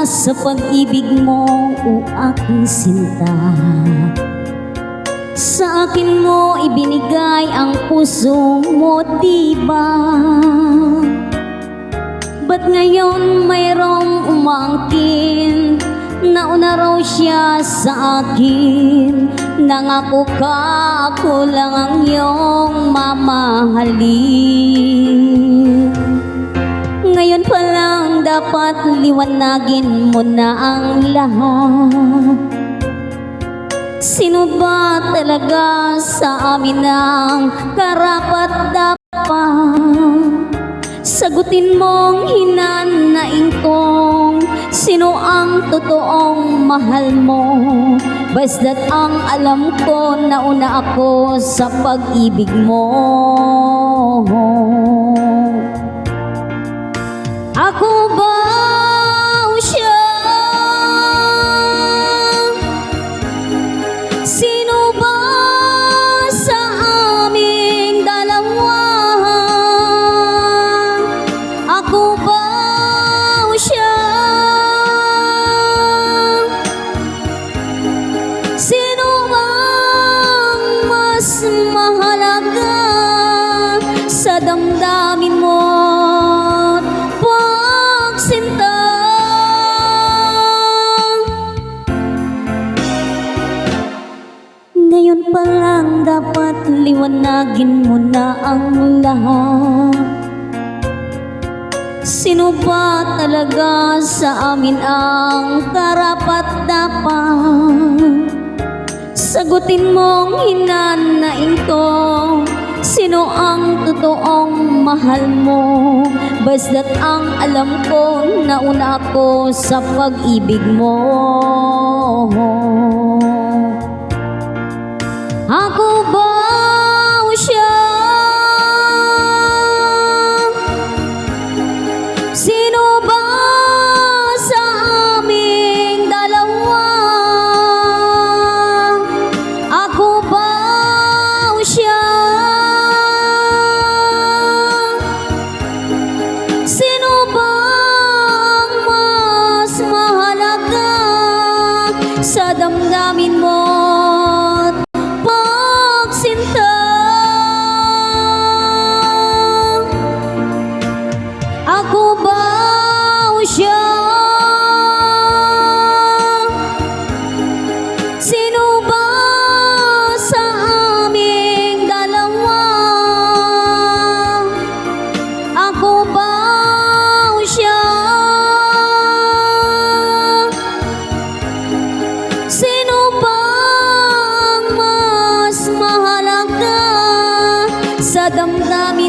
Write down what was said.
sa pag-ibig mo, o aking sinta. Sa akin mo ibinigay ang puso mo, diba? Ba't ngayon mayroong umangkin? Nauna raw siya sa akin. Nangako ka, ako lang ang iyong mamahalin. Ngayon pa lang dapat liwanagin mo na ang lahat. Sino ba talaga sa amin ang karapat-dapat? Sagutin mong hinanaing kong sino ang totoong mahal mo. Basta't ang alam ko, nauna ako sa pag-ibig mo. Ako ba o siya? Sino ba sa aming dalawa? Ako ba o siya? Sino ang mas mahalaga sa damdamin mo? Ngayon pa lang dapat liwanagin mo na ang lahat. Sino ba talaga sa amin ang karapat-dapat? Sagutin mong hinanaing ko, sino ang totoong mahal mo. Basta't ang alam ko, nauna ako sa pag-ibig mo. Ako ba o siya? Sino ba sa aming dalawa? Ako ba o siya? Sino ba ang mas mahalaga sa damdamin mo? Ako ba o siya? Sino ba sa aming dalawa? Ako ba o siya? Sino ba ang mas mahalaga sa damdamin